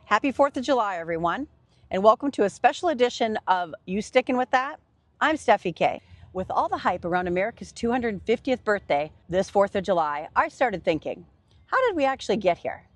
Happy 4th of July, everyone, and welcome to a special edition of You Sticking With That? I'm Stephie Kay. With all the hype around America's 250th birthday this 4th of July, I started thinking, how did we actually get here?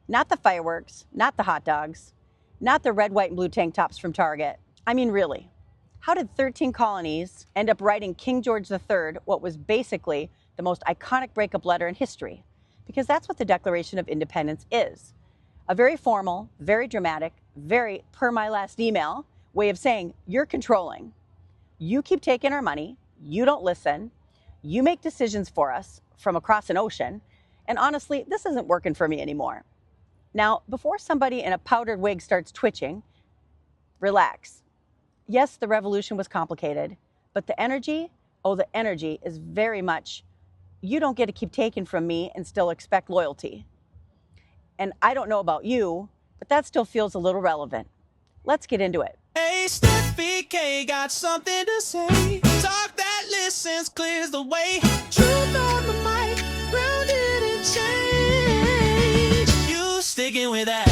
Not the fireworks, not the hot dogs, not the red, white, and blue tank tops from Target. I mean, really, how did 13 colonies end up writing King George III what was basically the most iconic breakup letter in history? Because that's what the Declaration of Independence is. A very formal, very dramatic, very per my last email way of saying you're controlling. You keep taking our money, you don't listen, you make decisions for us from across an ocean, and honestly, this isn't working for me anymore. Now, before somebody in a powdered wig starts twitching, relax. Yes, the revolution was complicated, but the energy is very much, you don't get to keep taking from me and still expect loyalty. And I don't know about you, but that still feels a little relevant. Let's get into it. Hey, Stephie Kay got something to say. Talk that listens, clears the way. Truth on the mic, grounded in change. You sticking with that?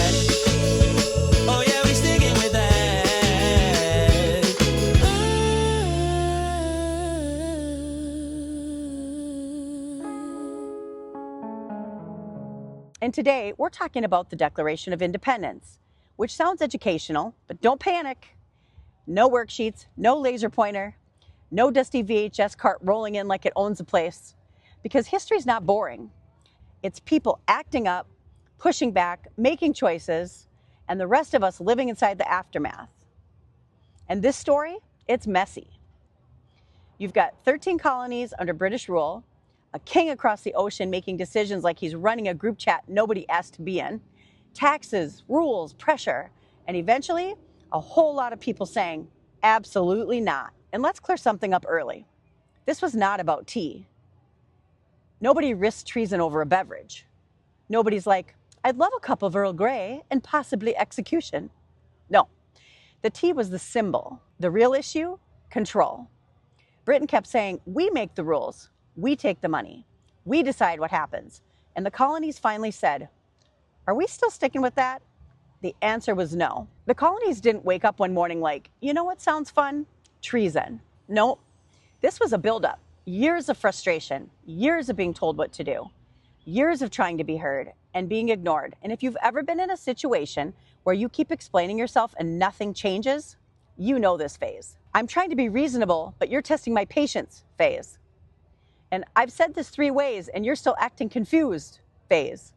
Oh yeah, we sticking with that. And today, we're talking about the Declaration of Independence, which sounds educational, but don't panic. No worksheets, no laser pointer, no dusty VHS cart rolling in like it owns the place, because history's not boring. It's people acting up, pushing back, making choices, and the rest of us living inside the aftermath. And this story, it's messy. You've got 13 colonies under British rule, a king across the ocean making decisions like he's running a group chat nobody asked to be in, taxes, rules, pressure, and eventually a whole lot of people saying, absolutely not. And let's clear something up early. This was not about tea. Nobody risked treason over a beverage. Nobody's like, I'd love a cup of Earl Grey and possibly execution. No, the tea was the symbol. The real issue, control. Britain kept saying, we make the rules. We take the money. We decide what happens. And the colonies finally said, are we still sticking with that? The answer was no. The colonies didn't wake up one morning like, you know what sounds fun? Treason. No, this was a buildup. Years of frustration, years of being told what to do, years of trying to be heard and being ignored. And if you've ever been in a situation where you keep explaining yourself and nothing changes, you know this phase. I'm trying to be reasonable, but you're testing my patience phase. And I've said this 3 ways and you're still acting confused phase.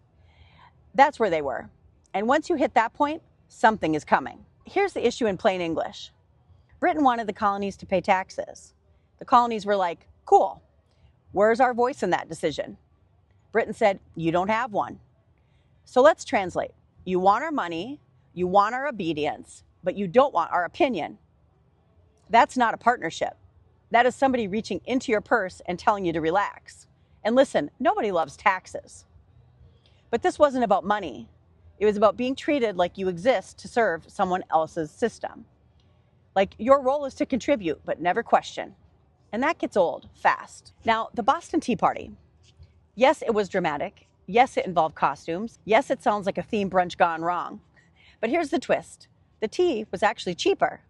That's where they were. And once you hit that point, something is coming. Here's the issue in plain English. Britain wanted the colonies to pay taxes. The colonies were like, cool, where's our voice in that decision? Britain said, you don't have one. So let's translate. You want our money, you want our obedience, but you don't want our opinion. That's not a partnership. That is somebody reaching into your purse and telling you to relax. And listen, nobody loves taxes. But this wasn't about money. It was about being treated like you exist to serve someone else's system. Like your role is to contribute, but never question. And that gets old fast. Now, the Boston Tea Party. Yes, it was dramatic. Yes, it involved costumes. Yes, it sounds like a theme brunch gone wrong. But here's the twist. The tea was actually cheaper.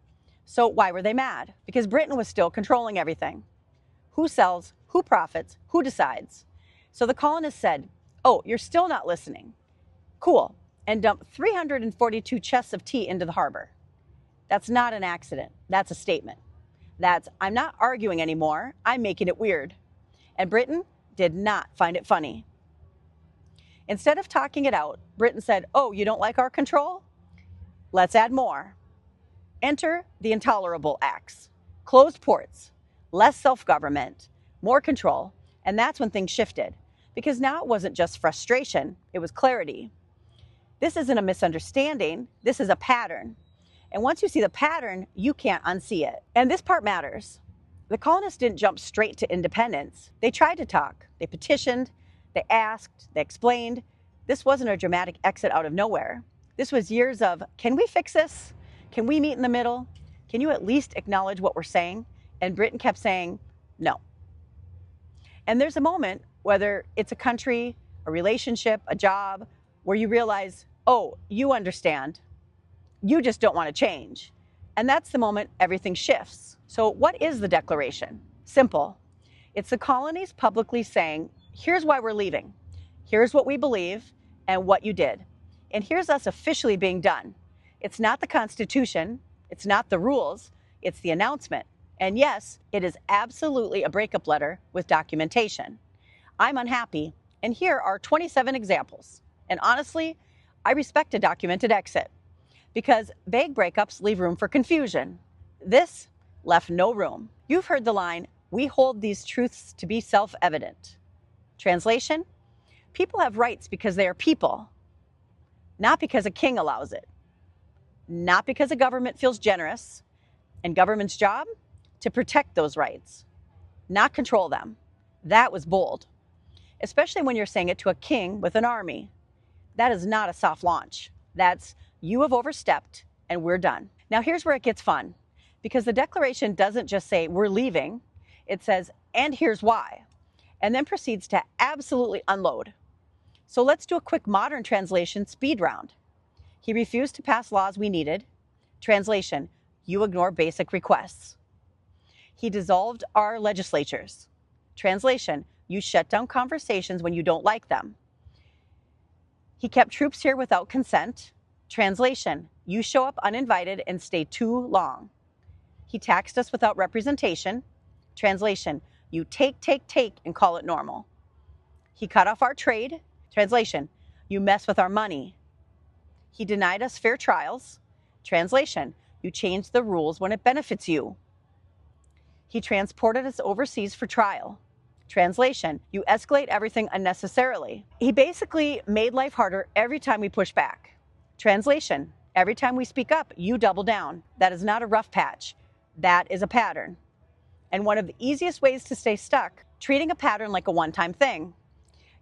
So why were they mad? Because Britain was still controlling everything. Who sells, who profits, who decides? So the colonists said, oh, you're still not listening. Cool. And dumped 342 chests of tea into the harbor. That's not an accident. That's a statement. That's, I'm not arguing anymore. I'm making it weird. And Britain did not find it funny. Instead of talking it out, Britain said, oh, you don't like our control? Let's add more. Enter the intolerable acts. Closed ports, less self-government, more control, and that's when things shifted. Because now it wasn't just frustration, it was clarity. This isn't a misunderstanding, this is a pattern. And once you see the pattern, you can't unsee it. And this part matters. The colonists didn't jump straight to independence. They tried to talk, they petitioned, they asked, they explained. This wasn't a dramatic exit out of nowhere. This was years of, can we fix this? Can we meet in the middle? Can you at least acknowledge what we're saying? And Britain kept saying, no. And there's a moment, whether it's a country, a relationship, a job, where you realize Oh, you understand. You just don't want to change. And that's the moment everything shifts. So, what is the Declaration? Simple. It's the colonies publicly saying, here's why we're leaving, here's what we believe, and what you did. And here's us officially being done. It's not the Constitution, it's not the rules, it's the announcement. And yes, it is absolutely a breakup letter with documentation. I'm unhappy, and here are 27 examples. And honestly, I respect a documented exit because vague breakups leave room for confusion. This left no room. You've heard the line, we hold these truths to be self-evident. Translation, people have rights because they are people, not because a king allows it, not because a government feels generous, and government's job? To protect those rights, not control them. That was bold, especially when you're saying it to a king with an army. That is not a soft launch. That's, you have overstepped and we're done. Now here's where it gets fun, because the Declaration doesn't just say we're leaving, it says, and here's why, and then proceeds to absolutely unload. So let's do a quick modern translation speed round. He refused to pass laws we needed. Translation, you ignore basic requests. He dissolved our legislatures. Translation, you shut down conversations when you don't like them. He kept troops here without consent. Translation, you show up uninvited and stay too long. He taxed us without representation. Translation, you take, and call it normal. He cut off our trade. Translation, you mess with our money. He denied us fair trials. Translation, you change the rules when it benefits you. He transported us overseas for trial. Translation, you escalate everything unnecessarily. He basically made life harder every time we push back. Translation, every time we speak up, you double down. That is not a rough patch. That is a pattern. And one of the easiest ways to stay stuck, treating a pattern like a one-time thing.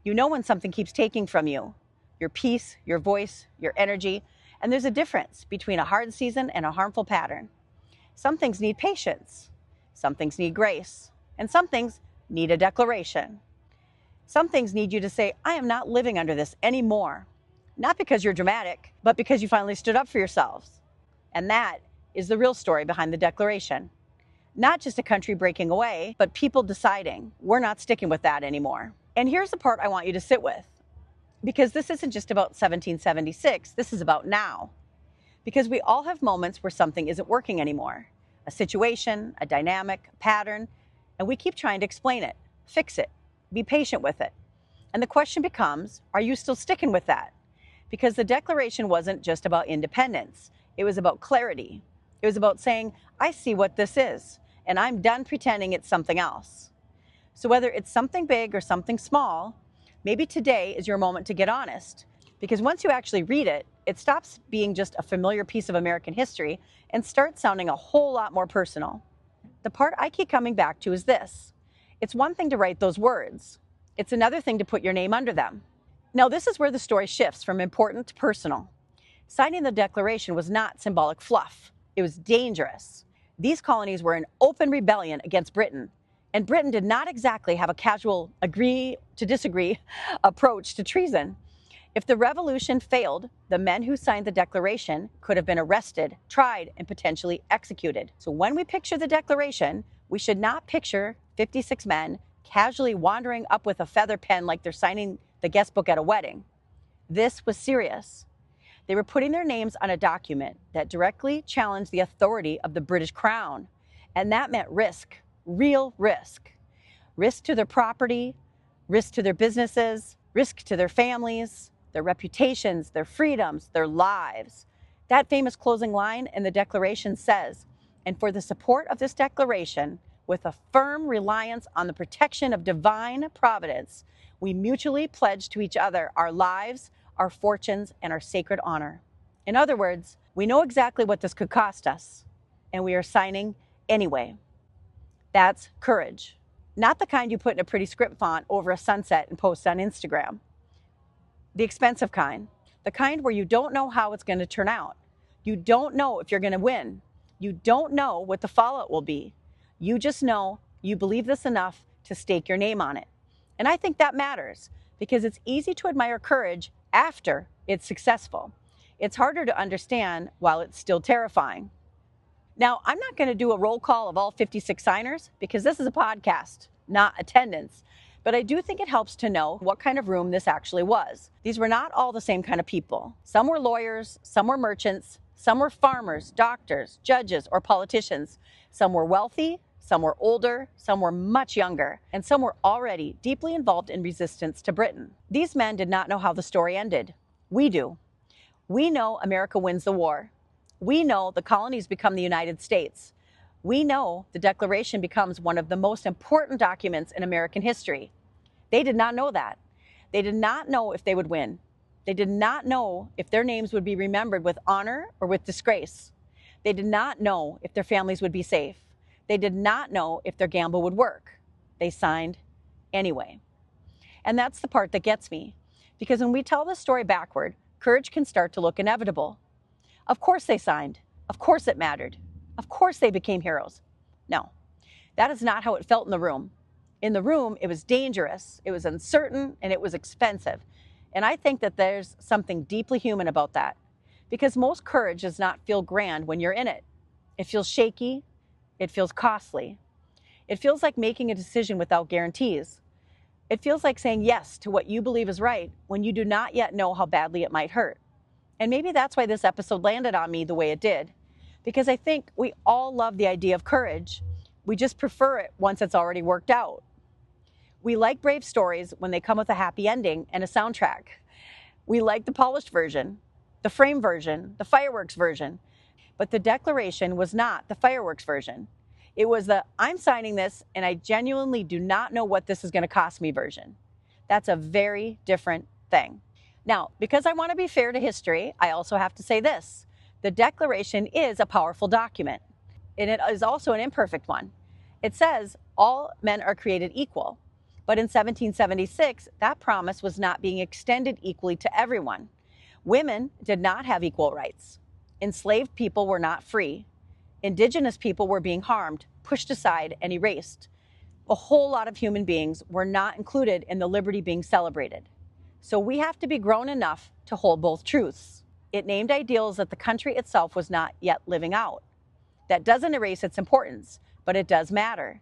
You know when something keeps taking from you, your peace, your voice, your energy, and there's a difference between a hard season and a harmful pattern. Some things need patience, some things need grace, and some things need a declaration. Some things need you to say, I am not living under this anymore. Not because you're dramatic, but because you finally stood up for yourselves. And that is the real story behind the Declaration. Not just a country breaking away, but people deciding, we're not sticking with that anymore. And here's the part I want you to sit with, because this isn't just about 1776, this is about now. Because we all have moments where something isn't working anymore. A situation, a dynamic, a pattern, and we keep trying to explain it, fix it, be patient with it. And the question becomes, are you still sticking with that? Because the Declaration wasn't just about independence, it was about clarity. It was about saying, I see what this is, and I'm done pretending it's something else. So whether it's something big or something small, maybe today is your moment to get honest. Because once you actually read it, it stops being just a familiar piece of American history and starts sounding a whole lot more personal. The part I keep coming back to is this. It's one thing to write those words. It's another thing to put your name under them. Now, this is where the story shifts from important to personal. Signing the Declaration was not symbolic fluff. It was dangerous. These colonies were in open rebellion against Britain, and Britain did not exactly have a casual agree to disagree approach to treason. If the revolution failed, the men who signed the Declaration could have been arrested, tried, and potentially executed. So when we picture the Declaration, we should not picture 56 men casually wandering up with a feather pen like they're signing the guest book at a wedding. This was serious. They were putting their names on a document that directly challenged the authority of the British Crown. And that meant risk, real risk. Risk to their property, risk to their businesses, risk to their families, their reputations, their freedoms, their lives. That famous closing line in the Declaration says, and for the support of this Declaration, with a firm reliance on the protection of divine providence, we mutually pledge to each other our lives, our fortunes, and our sacred honor. In other words, we know exactly what this could cost us, and we are signing anyway. That's courage. Not the kind you put in a pretty script font over a sunset and post on Instagram. The expensive kind. The kind where you don't know how it's going to turn out. You don't know if you're going to win. You don't know what the fallout will be. You just know you believe this enough to stake your name on it. And I think that matters, because it's easy to admire courage after It's successful. It's harder to understand while it's still terrifying. Now, I'm not going to do a roll call of all 56 signers because this is a podcast, not attendance. But I do think it helps to know what kind of room this actually was. These were not all the same kind of people. Some were lawyers, some were merchants, some were farmers, doctors, judges, or politicians. Some were wealthy, some were older, some were much younger, and some were already deeply involved in resistance to Britain. These men did not know how the story ended. We do. We know America wins the war. We know the colonies become the United States. We know the Declaration becomes one of the most important documents in American history. They did not know that. They did not know if they would win. They did not know if their names would be remembered with honor or with disgrace. They did not know if their families would be safe. They did not know if their gamble would work. They signed anyway. And that's the part that gets me. Because when we tell the story backward, courage can start to look inevitable. Of course they signed. Of course it mattered. Of course they became heroes. No, that is not how it felt in the room. In the room, it was dangerous, it was uncertain, and it was expensive. And I think that there's something deeply human about that. Because most courage does not feel grand when you're in it. It feels shaky. It feels costly. It feels like making a decision without guarantees. It feels like saying yes to what you believe is right when you do not yet know how badly it might hurt. And maybe that's why this episode landed on me the way it did. Because I think we all love the idea of courage. We just prefer it once it's already worked out. We like brave stories when they come with a happy ending and a soundtrack. We like the polished version, the frame version, the fireworks version. But the Declaration was not the fireworks version. It was the I'm signing this and I genuinely do not know what this is going to cost me version. That's a very different thing. Now, because I want to be fair to history, I also have to say this. The Declaration is a powerful document, and it is also an imperfect one. It says all men are created equal, but in 1776, that promise was not being extended equally to everyone. Women did not have equal rights. Enslaved people were not free. Indigenous people were being harmed, pushed aside, and erased. A whole lot of human beings were not included in the liberty being celebrated. So we have to be grown enough to hold both truths. It named ideals that the country itself was not yet living out. That doesn't erase its importance, but it does matter.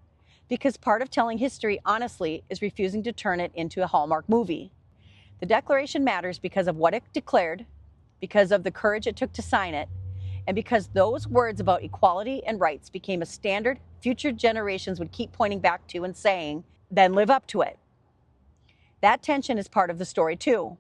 Because part of telling history honestly is refusing to turn it into a Hallmark movie. The Declaration matters because of what it declared, because of the courage it took to sign it, and because those words about equality and rights became a standard future generations would keep pointing back to and saying, then live up to it. That tension is part of the story too.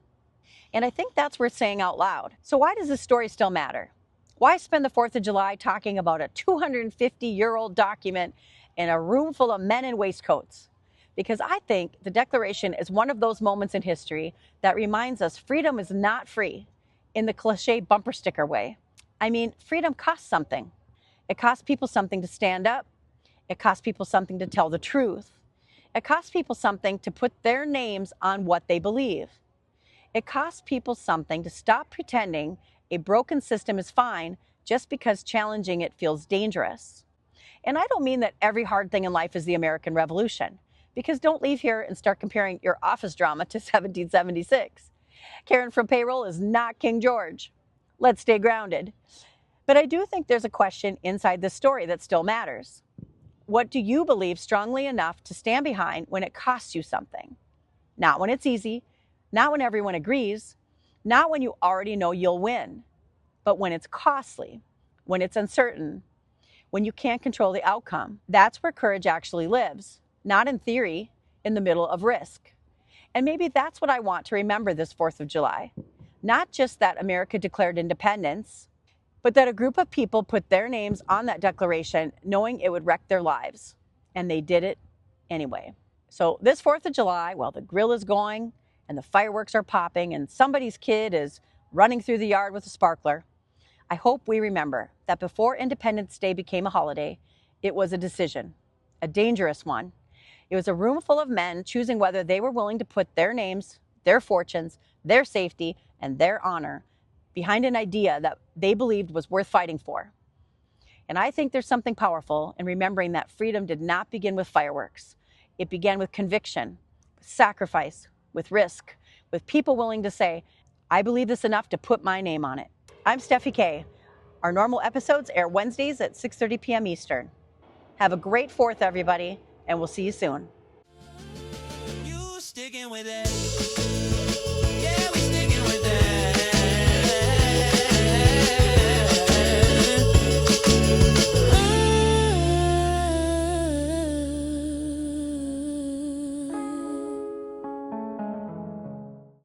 And I think that's worth saying out loud. So why does this story still matter? Why spend the 4th of July talking about a 250-year-old document in a room full of men in waistcoats? Because I think the Declaration is one of those moments in history that reminds us freedom is not free in the cliche bumper sticker way. I mean, freedom costs something. It costs people something to stand up. It costs people something to tell the truth. It costs people something to put their names on what they believe. It costs people something to stop pretending a broken system is fine just because challenging it feels dangerous. And I don't mean that every hard thing in life is the American Revolution, because don't leave here and start comparing your office drama to 1776. Karen from payroll is not King George. Let's stay grounded. But I do think there's a question inside this story that still matters. What do you believe strongly enough to stand behind when it costs you something? Not when it's easy, not when everyone agrees, not when you already know you'll win, but when it's costly, when it's uncertain, when you can't control the outcome. That's where courage actually lives, not in theory, in the middle of risk. And maybe that's what I want to remember this 4th of July. Not just that America declared independence, but that a group of people put their names on that declaration knowing it would wreck their lives. And they did it anyway. So this 4th of July, while the grill is going and the fireworks are popping and somebody's kid is running through the yard with a sparkler, I hope we remember that before Independence Day became a holiday, it was a decision, a dangerous one. It was a room full of men choosing whether they were willing to put their names, their fortunes, their safety, and their honor behind an idea that they believed was worth fighting for. And I think there's something powerful in remembering that freedom did not begin with fireworks. It began with conviction, with sacrifice, with risk, with people willing to say, I believe this enough to put my name on it. I'm Stephie Kay. Our normal episodes air Wednesdays at 6:30 p.m. Eastern. Have a great 4th, everybody, and we'll see you soon. You sticking with it.